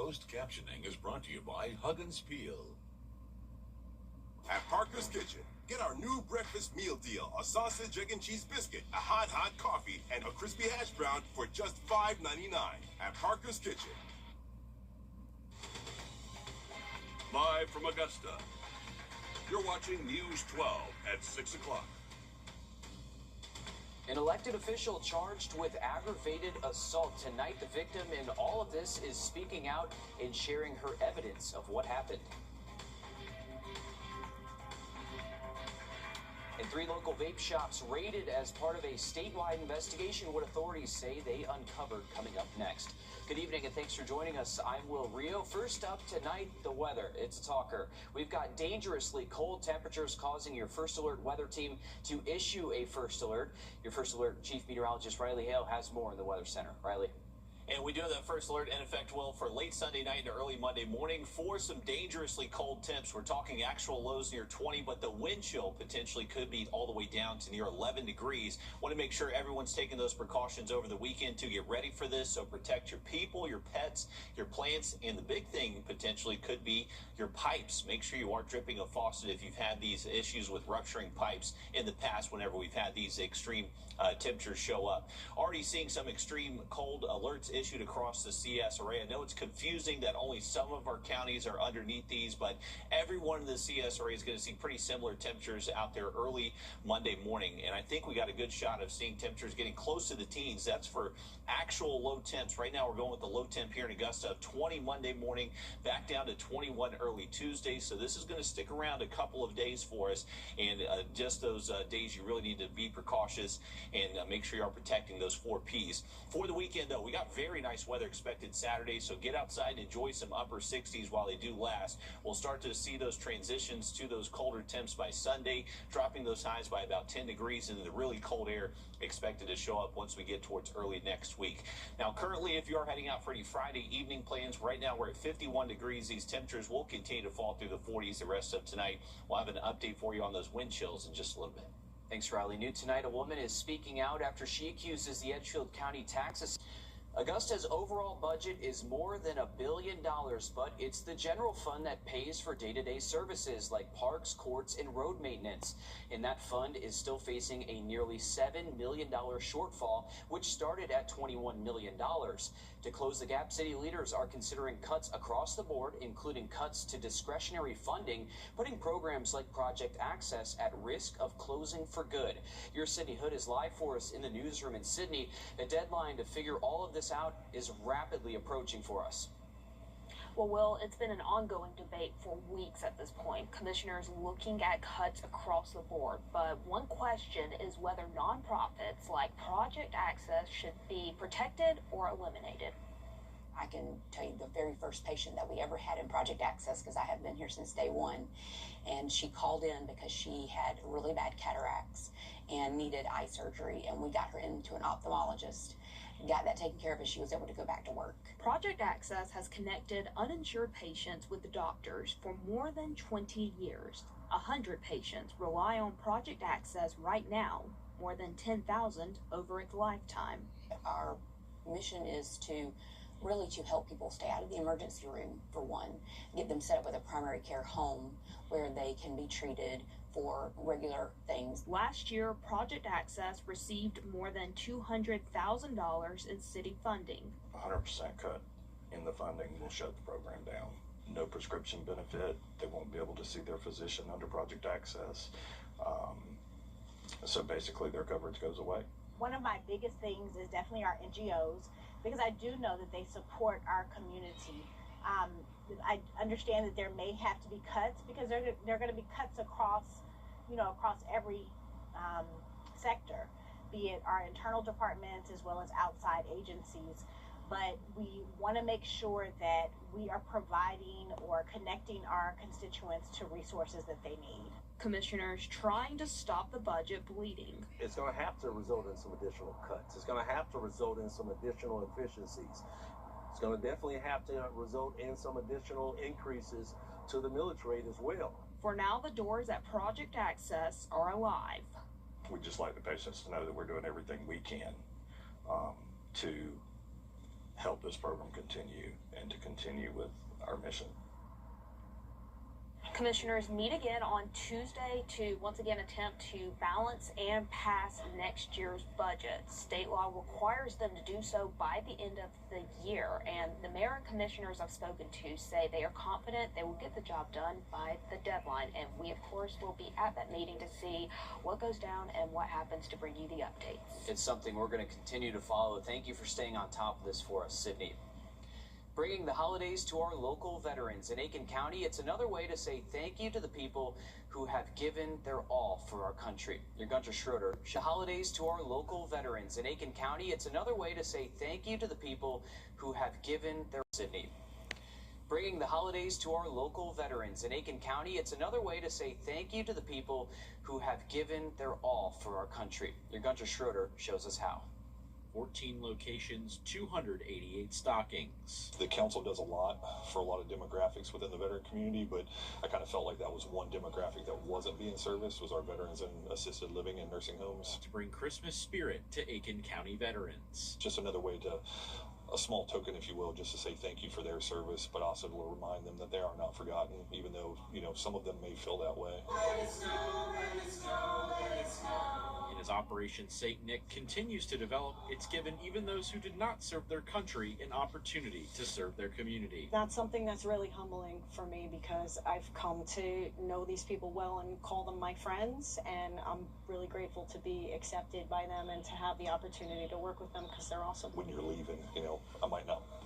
Closed captioning is brought to you by Huggins Peel. At Parker's Kitchen, get our new breakfast meal deal: a sausage, egg, and cheese biscuit, a hot coffee, and a crispy hash brown for just $5.99 at Parker's Kitchen. Live from Augusta, you're watching News 12 at 6 o'clock. An elected official charged with aggravated assault. Tonight, the victim in all of this is speaking out and sharing her evidence of what happened. And 3 local vape shops raided as part of a statewide investigation. What authorities say they uncovered coming up next. Good evening and thanks for joining us. I'm Wrdw. First up tonight, the weather. It's a talker. We've got dangerously cold temperatures causing your First Alert weather team to issue a First Alert. Your First Alert Chief Meteorologist Riley Hale has more in the Weather Center. Riley. And we do have that first alert in effect, Will, for late Sunday night to early Monday morning for some dangerously cold temps. We're talking actual lows near 20, but the wind chill potentially could be all the way down to near 11 degrees. Want to make sure everyone's taking those precautions over the weekend to get ready for this. So protect your people, your pets, your plants, and the big thing potentially could be your pipes. Make sure you are dripping a faucet if you've had these issues with rupturing pipes in the past whenever we've had these extreme temperatures show up. Already seeing some extreme cold alerts issued across the CS array. I know it's confusing that only some of our counties are underneath these, but every one of the CS array is going to see pretty similar temperatures out there early Monday morning. And I think we got a good shot of seeing temperatures getting close to the teens. That's for actual low temps. Right now we're going with the low temp here in Augusta of 20 Monday morning, back down to 21 early Tuesday. So this is going to stick around a couple of days for us. And just those days you really need to be precautious and make sure you are protecting those 4 Ps. For the weekend, though, we got very nice weather expected Saturday, so get outside and enjoy some upper 60s while they do last. We'll start to see those transitions to those colder temps by Sunday, dropping those highs by about 10 degrees, and the really cold air expected to show up once we get towards early next week. Now, currently, if you are heading out for any Friday evening plans, right now we're at 51 degrees. These temperatures will continue to fall through the 40s the rest of tonight. We'll have an update for you on those wind chills in just a little bit. Thanks, Riley. New tonight, a woman is speaking out after she accuses the Edgefield County tax. Augusta's overall budget is more than $1 billion, but it's the general fund that pays for day-to-day services like parks, courts, and road maintenance. And that fund is still facing a nearly $7 million shortfall, which started at $21 million. To close the gap, city leaders are considering cuts across the board, including cuts to discretionary funding, putting programs like Project Access at risk of closing for good. Your Sydney Hood is live for us in the newsroom in Sydney. The deadline to figure all of this out is rapidly approaching for us. Well, Will, it's been an ongoing debate for weeks at this point. Commissioners looking at cuts across the board. But one question is whether nonprofits like Project Access should be protected or eliminated. I can tell you the very first patient that we ever had in Project Access, because I have been here since day one, and she called in because she had really bad cataracts and needed eye surgery, and we got her into an ophthalmologist. Got that taken care of, and she was able to go back to work. Project Access has connected uninsured patients with the doctors for more than 20 years. 100 patients rely on Project Access right now, more than 10,000 over its lifetime. Our mission is to really to help people stay out of the emergency room, for one, get them set up with a primary care home where they can be treated for regular things. Last year, Project Access received more than $200,000 in city funding. 100% cut in the funding will shut the program down. No prescription benefit. They won't be able to see their physician under Project Access. So basically their coverage goes away. One of my biggest things is definitely our NGOs, because I do know that they support our community. I understand that there may have to be cuts, because there are going to be cuts across every sector, be it our internal departments as well as outside agencies. But we want to make sure that we are providing or connecting our constituents to resources that they need. Commissioners trying to stop the budget bleeding. It's going to have to result in some additional cuts. It's going to have to result in some additional efficiencies. It's going to definitely have to result in some additional increases to the millage rate as well. For now, the doors at Project Access are alive. We'd just like the patients to know that we're doing everything we can to help this program continue and to continue continue with our mission. Commissioners meet again on Tuesday to once again attempt to balance and pass next year's budget. State law requires them to do so by the end of the year, and the mayor and commissioners I've spoken to say they are confident they will get the job done by the deadline, and we of course will be at that meeting to see what goes down and what happens to bring you the updates. It's something we're going to continue to follow. Thank you for staying on top of this for us, Sydney. Bringing the holidays to our local veterans in Aiken County, it's another way to say thank you to the people who have given their all for our country. Your Gunter Schroeder. The holidays to our local veterans in Aiken County, it's another way to say thank you to the people who have given their Sydney. Bringing the holidays to our local veterans in Aiken County, it's another way to say thank you to the people who have given their all for our country. Your Gunter Schroeder shows us how. 14 locations, 288 stockings. The council does a lot for a lot of demographics within the veteran community, but I kind of felt like that was one demographic that wasn't being serviced, was our veterans in assisted living and nursing homes. To bring Christmas spirit to Aiken County veterans. Just another way to, a small token, if you will, just to say thank you for their service, but also to remind them that they are not forgotten, even though, some of them may feel that way. Let it snow, let it snow, let it snow. And as Operation St. Nick continues to develop, it's given even those who did not serve their country an opportunity to serve their community. That's something that's really humbling for me because I've come to know these people well and call them my friends, and I'm really grateful to be accepted by them and to have the opportunity to work with them because they're awesome. When you're leaving,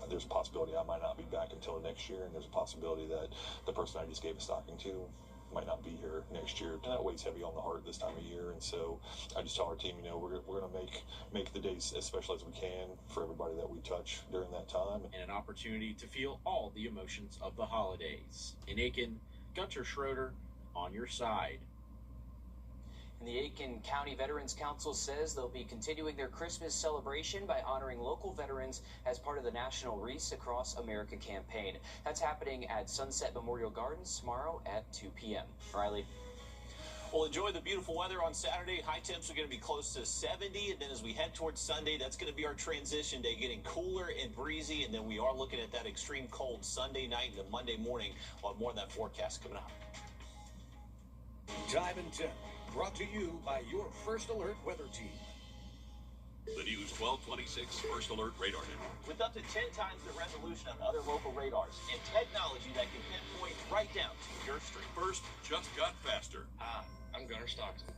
there's a possibility I might not be back until next year, and there's a possibility that the person I just gave a stocking to might not be here next year. And that weighs heavy on the heart this time of year, and so I just tell our team, we're going to make the days as special as we can for everybody that we touch during that time. And an opportunity to feel all the emotions of the holidays. In Aiken, Gunter Schroeder, on your side. And the Aiken County Veterans Council says they'll be continuing their Christmas celebration by honoring local veterans as part of the National Wreaths Across America campaign. That's happening at Sunset Memorial Gardens tomorrow at 2 p.m. Riley. Well, enjoy the beautiful weather on Saturday. High temps are going to be close to 70, and then as we head towards Sunday, that's going to be our transition day, getting cooler and breezy, and then we are looking at that extreme cold Sunday night and Monday morning. We'll have more of that forecast coming up. Time and Temp, brought to you by your First Alert weather team. The News 1226 First Alert Radar Network. With up to 10 times the resolution of other local radars and technology that can pinpoint right down to your street. First just got faster. Hi, I'm Gunner Stockton.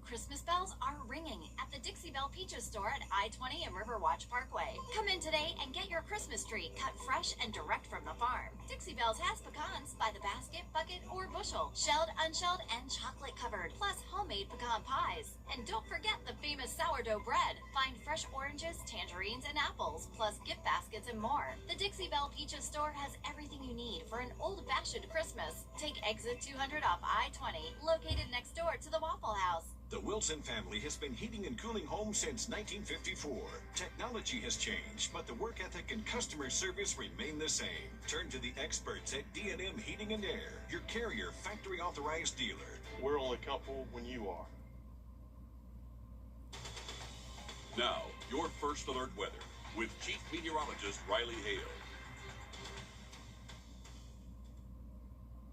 Christmas bells are ringing at the Dixie Belle Peaches store at I-20 and Riverwatch Parkway. Come in today and get your Christmas tree cut fresh and direct from the farm. Dixie Belle's has pecans by the basket, bucket, or bushel, shelled, unshelled, and chocolate covered, plus homemade pecan pies. And don't forget the famous sourdough bread. Find fresh oranges, tangerines, and apples, plus gift baskets and more. The Dixie Belle Peaches store has everything you need for an old-fashioned Christmas. Take exit 200 off I-20, located next door to the Waffle House. The Wilson family has been heating and cooling homes since 1954. Technology has changed, but the work ethic and customer service remain the same. Turn to the experts at D&M Heating and Air, your Carrier factory authorized dealer. We're only comfortable when you are. Now, your First Alert weather with Chief Meteorologist Riley Hale.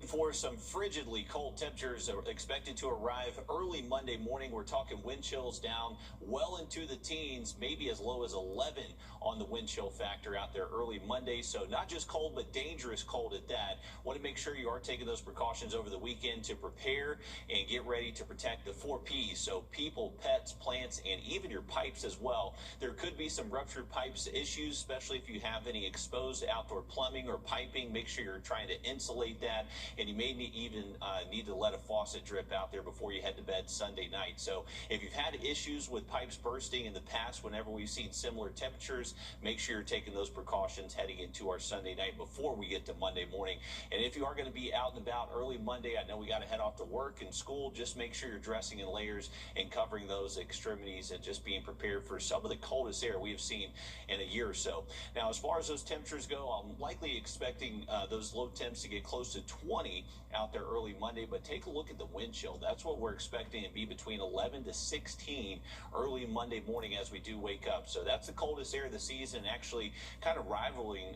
For some frigidly cold temperatures are expected to arrive early Monday morning. We're talking wind chills down well into the teens, maybe as low as 11 on the wind chill factor out there early Monday. So not just cold, but dangerous cold at that. Want to make sure you are taking those precautions over the weekend to prepare and get ready to protect the 4 Ps. So people, pets, plants, and even your pipes as well. There could be some ruptured pipes issues, especially if you have any exposed outdoor plumbing or piping. Make sure you're trying to insulate that. And you may even need to let a faucet drip out there before you head to bed Sunday night. So if you've had issues with pipes bursting in the past, whenever we've seen similar temperatures, make sure you're taking those precautions heading into our Sunday night before we get to Monday morning. And if you are going to be out and about early Monday, I know we got to head off to work and school. Just make sure you're dressing in layers and covering those extremities and just being prepared for some of the coldest air we have seen in a year or so. Now, as far as those temperatures go, I'm likely expecting those low temps to get close to 20 out there early Monday, but take a look at the wind chill. That's what we're expecting to be between 11 to 16 early Monday morning as we do wake up. So that's the coldest air this season, actually kind of rivaling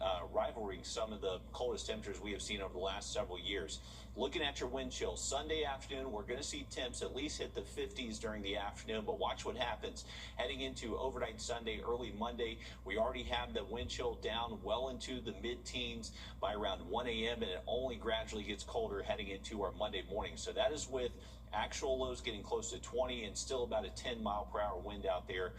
some of the coldest temperatures we have seen over the last several years. Looking at your wind chill, Sunday afternoon, we're going to see temps at least hit the 50s during the afternoon, but watch what happens. Heading into overnight Sunday, early Monday, we already have the wind chill down well into the mid-teens by around 1 a.m., and it only gradually gets colder heading into our Monday morning. So that is with actual lows getting close to 20 and still about a 10-mile-per-hour wind out there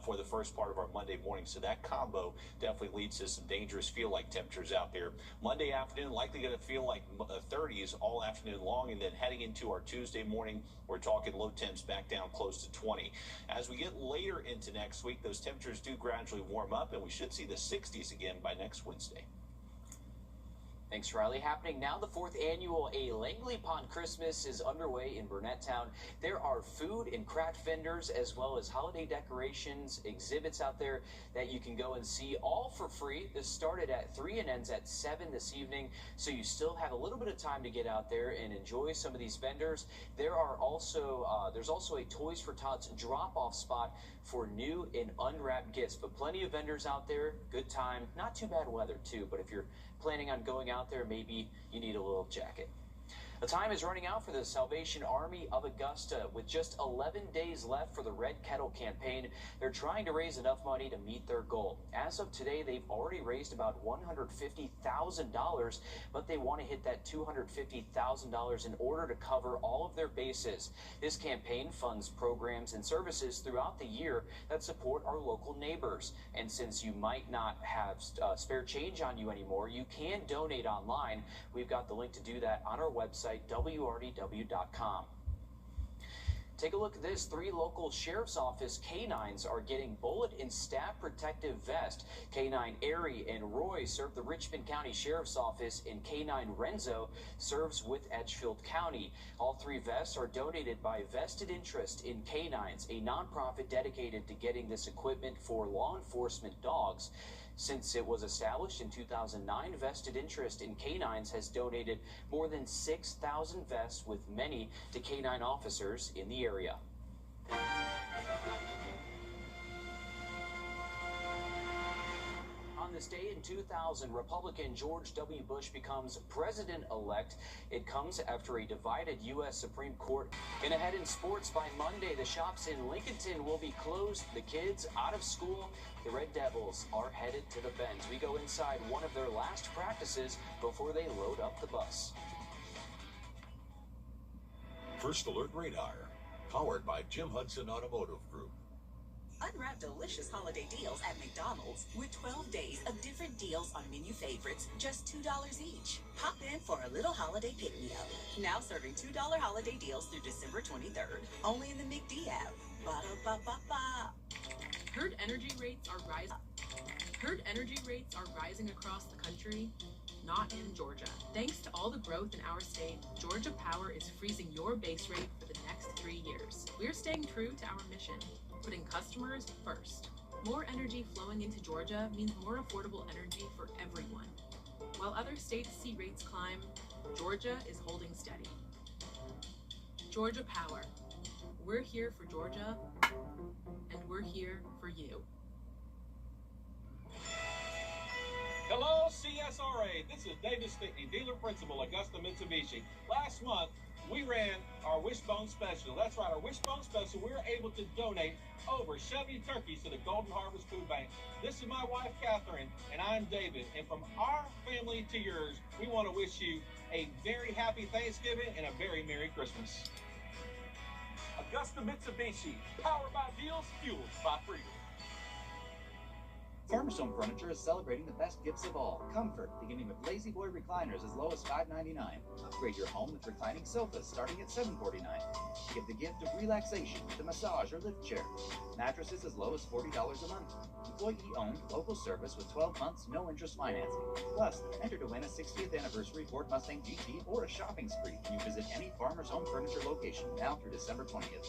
for the first part of our Monday morning. So that combo definitely leads to some dangerous feel-like temperatures out there. Monday afternoon, likely going to feel like 30s all afternoon long, and then heading into our Tuesday morning, we're talking low temps back down close to 20. As we get later into next week, those temperatures do gradually warm up, and we should see the 60s again by next Wednesday. Thanks, Riley. Happening now, the 4th annual A Langley Pond Christmas is underway in Burnetttown. There are food and craft vendors as well as holiday decorations, exhibits out there that you can go and see all for free. This started at 3 and ends at 7 this evening, so you still have a little bit of time to get out there and enjoy some of these vendors. There are also there's also a Toys for Tots drop-off spot for new and unwrapped gifts, but plenty of vendors out there. Good time, not too bad weather too, but if you're planning on going out there, maybe you need a little jacket. The time is running out for the Salvation Army of Augusta. With just 11 days left for the Red Kettle campaign, they're trying to raise enough money to meet their goal. As of today, they've already raised about $150,000, but they want to hit that $250,000 in order to cover all of their bases. This campaign funds programs and services throughout the year that support our local neighbors. And since you might not have spare change on you anymore, you can donate online. We've got the link to do that on our website, wrdw.com. Take a look at this. 3 local sheriff's office canines are getting bullet and stab protective vest. Canine Airy and Roy serve the Richmond County Sheriff's Office, and Canine Renzo serves with Edgefield County. All 3 vests are donated by Vested Interest in Canines, a nonprofit dedicated to getting this equipment for law enforcement dogs. Since it was established in 2009, Vested Interest in Canines has donated more than 6,000 vests, with many to canine officers in the area. On this day in 2000, Republican George W. Bush becomes president-elect. It comes after a divided U.S. Supreme Court. And ahead in sports, by Monday, the shops in Lincolnton will be closed. The kids out of school. The Red Devils are headed to the Bends. We go inside one of their last practices before they load up the bus. First Alert Radar, powered by Jim Hudson Automotive Group. Unwrap delicious holiday deals at McDonald's with 12 days of different deals on menu favorites, just $2 each. Pop in for a little holiday pick-me-up. Now serving $2 holiday deals through December 23rd, only in the McD app. Ba-da-ba-ba-ba. Herd energy rates are rising across the country, not in Georgia. Thanks to all the growth in our state, Georgia Power is freezing your base rate for the next 3 years. We're staying true to our mission, putting customers first. More energy flowing into Georgia means more affordable energy for everyone. While other states see rates climb, Georgia is holding steady. Georgia Power. We're here for Georgia, and we're here for you. Hello, CSRA. This is David Stickney, dealer principal, Augusta Mitsubishi. Last month, we ran our Wishbone Special. That's right, our Wishbone Special. We were able to donate over 70 turkeys to the Golden Harvest Food Bank. This is my wife, Catherine, and I'm David. And from our family to yours, we want to wish you a very happy Thanksgiving and a very Merry Christmas. Augusta Mitsubishi, powered by deals, fueled by freedom. Farmers Home Furniture is celebrating the best gifts of all. Comfort, beginning with Lazy Boy recliners as low as $5.99. Upgrade your home with reclining sofas starting at $7.49. Give the gift of relaxation with a massage or lift chair. Mattresses as low as $40 a month. Employee-owned, local service with 12 months, no interest financing. Plus, enter to win a 60th anniversary Ford Mustang GT or a shopping spree when you visit any Farmers Home Furniture location now through December 20th.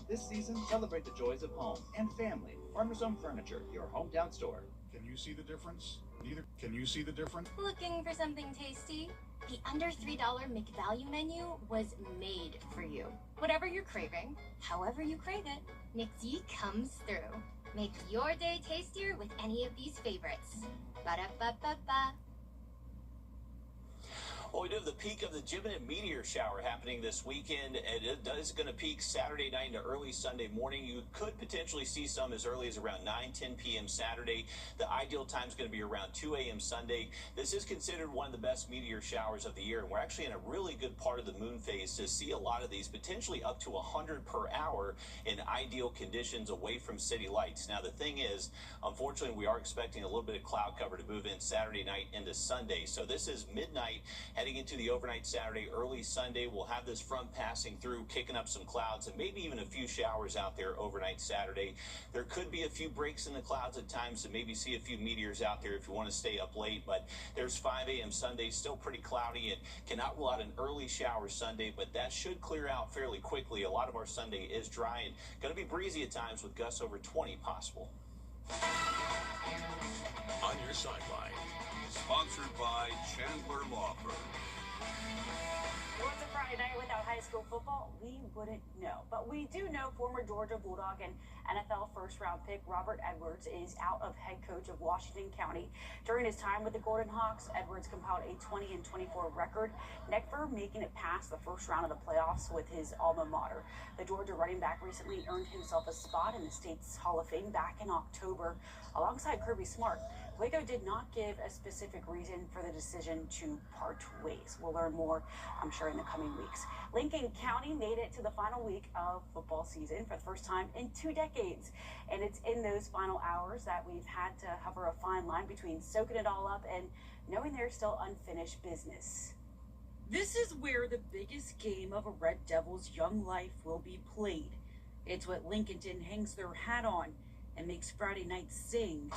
This season, celebrate the joys of home and family. Farmers Home Furniture, your hometown store. Can you see the difference? Neither. Can you see the difference? Looking for something tasty? The under $3 McValue menu was made for you. Whatever you're craving, however you crave it, McD comes through. Make your day tastier with any of these favorites. Ba-da-ba-ba-ba. Well, we do have the peak of the Gemini meteor shower happening this weekend, and it is going to peak Saturday night into early Sunday morning. You could potentially see some as early as around 9-10 p.m. Saturday. The ideal time is going to be around 2 a.m. Sunday. This is considered one of the best meteor showers of the year, and we're actually in a really good part of the moon phase to see a lot of these, potentially up to 100 per hour in ideal conditions away from city lights. Now, the thing is, unfortunately, we are expecting a little bit of cloud cover to move in Saturday night into Sunday. So this is midnight, heading into the overnight Saturday, early Sunday. We'll have this front passing through, kicking up some clouds, and maybe even a few showers out there overnight Saturday. There could be a few breaks in the clouds at times, and maybe see a few meteors out there if you want to stay up late. But there's 5 a.m. Sunday, still pretty cloudy, and cannot rule out an early shower Sunday, but that should clear out fairly quickly. A lot of our Sunday is dry and going to be breezy at times with gusts over 20 possible. On your sideline. Sponsored by Chandler Law Firm. What's a Friday night without high school football? We wouldn't know. But we do know former Georgia Bulldog and NFL first-round pick Robert Edwards is out of head coach of Washington County. During his time with the Golden Hawks, Edwards compiled a 20-24 record, never making it past the first round of the playoffs with his alma mater. The Georgia running back recently earned himself a spot in the state's Hall of Fame back in October alongside Kirby Smart. Waco did not give a specific reason for the decision to part ways. We'll learn more, I'm sure, in the coming weeks. Lincoln County made it to the final week of football season for the first time in 2 decades. And it's in those final hours that we've had to hover a fine line between soaking it all up and knowing there's still unfinished business. This is where the biggest game of a Red Devil's young life will be played. It's what Lincolnton hangs their hat on and makes Friday night sing.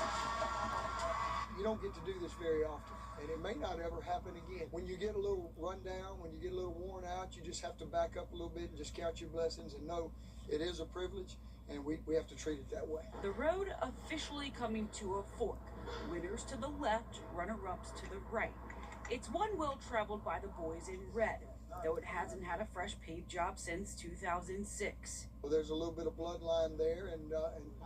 You don't get to do this very often, and it may not ever happen again. When you get a little run down, when you get a little worn out, you just have to back up a little bit and just count your blessings and know it is a privilege, and we have to treat it that way. The road officially coming to a fork. Winners to the left, runner-ups to the right. It's one well traveled by the boys in red, though it hasn't had a fresh paved job since 2006. Well, there's a little bit of bloodline there, and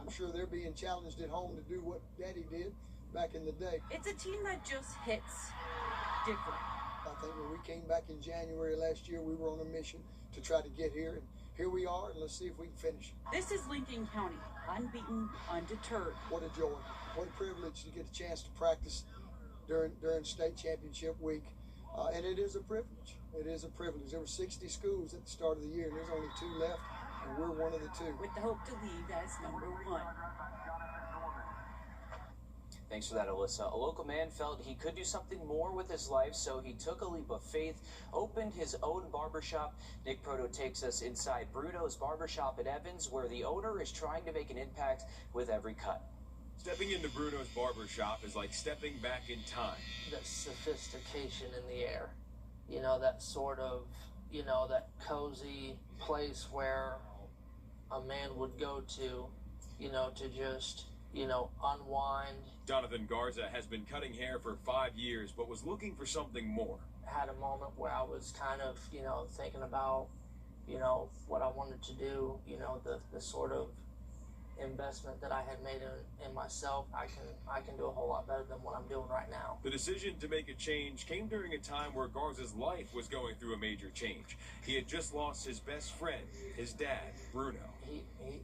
I'm sure they're being challenged at home to do what Daddy did back in the day. It's a team that just hits different. I think when we came back in January last year, we were on a mission to try to get here, and here we are, and let's see if we can finish. This is Lincoln County, unbeaten, undeterred. What a joy, what a privilege to get a chance to practice during state championship week, and it is a privilege. It is a privilege. There were 60 schools at the start of the year, and there's only 2 left, and we're one of the 2. With the hope to leave as number 1. Thanks for that, Alyssa. A local man felt he could do something more with his life, so he took a leap of faith, opened his own barbershop. Nick Proto takes us inside Bruno's Barbershop at Evans, where the owner is trying to make an impact with every cut. Stepping into Bruno's Barbershop is like stepping back in time. The sophistication in the air. You know, that sort of, you know, that cozy place where a man would go to, you know, to just, you know, unwind. Jonathan Garza has been cutting hair for 5 years, but was looking for something more. Had a moment where I was kind of, you know, thinking about, you know, what I wanted to do, you know, the sort of investment that I had made in myself. I can do a whole lot better than what I'm doing right now. The decision to make a change came during a time where Garza's life was going through a major change. He had just lost his best friend, his dad, Bruno.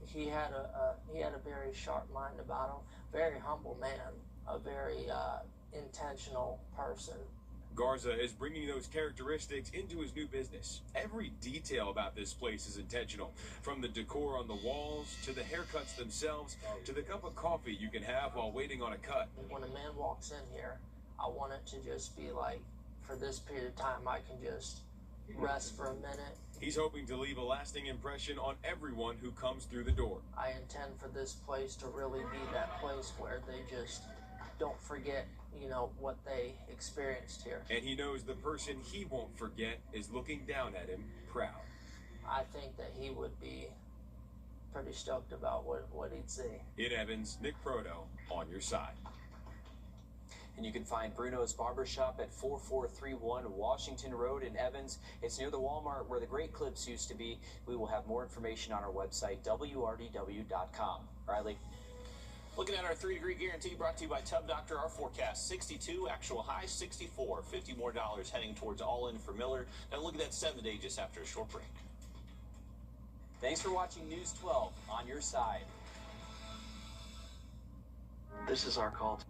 He had a very sharp mind about him, very humble man, a very intentional person. Garza is bringing those characteristics into his new business. Every detail about this place is intentional, from the decor on the walls, to the haircuts themselves, to the cup of coffee you can have while waiting on a cut. When a man walks in here, I want it to just be like, for this period of time, I can just rest for a minute. He's hoping to leave a lasting impression on everyone who comes through the door. I intend for this place to really be that place where they just don't forget, you know, what they experienced here. And he knows the person he won't forget is looking down at him, proud. I think that he would be pretty stoked about what he'd see. In Evans, Nick Proto, on your side. And you can find Bruno's Barbershop at 4431 Washington Road in Evans. It's near the Walmart where the Great Clips used to be. We will have more information on our website, wrdw.com. Riley? Looking at our 3-degree guarantee brought to you by Tub Doctor, our forecast 62, actual high 64, $50 more heading towards all in for Miller. Now look at that 7-day just after a short break. Thanks for watching News 12 on your side. This is our call.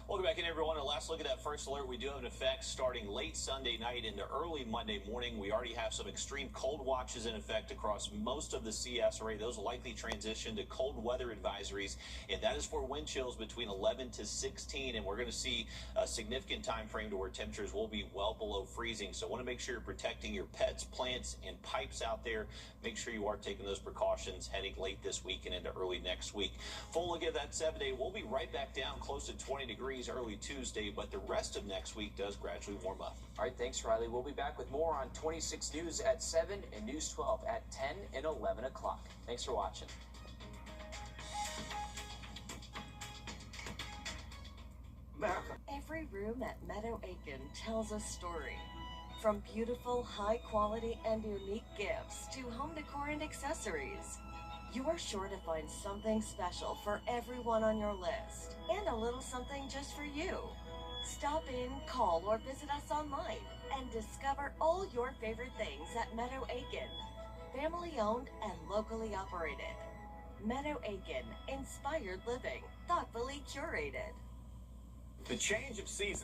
Welcome back in, everyone. A last look at that first alert. We do have an effect starting late Sunday night into early Monday morning. We already have some extreme cold watches in effect across most of the CS array. Those will likely transition to cold weather advisories, and that is for wind chills between 11 to 16. And we're going to see a significant time frame to where temperatures will be well below freezing. So I want to make sure you're protecting your pets, plants, and pipes out there. Make sure you are taking those precautions heading late this week and into early next week. Full look at that 7-day. We'll be right back down close to 20 degrees early Tuesday, but the rest of next week does gradually warm up. All right, thanks, Riley. We'll be back with more on 26 News at 7 and News 12 at 10 and 11 o'clock. Thanks for watching. Every room at Meadow Aiken tells a story. From beautiful, high-quality, and unique gifts to home decor and accessories, you are sure to find something special for everyone on your list, and a little something just for you. Stop in, call, or visit us online and discover all your favorite things at Meadow Aiken. Family-owned and locally operated. Meadow Aiken, inspired living, thoughtfully curated. The change of seasons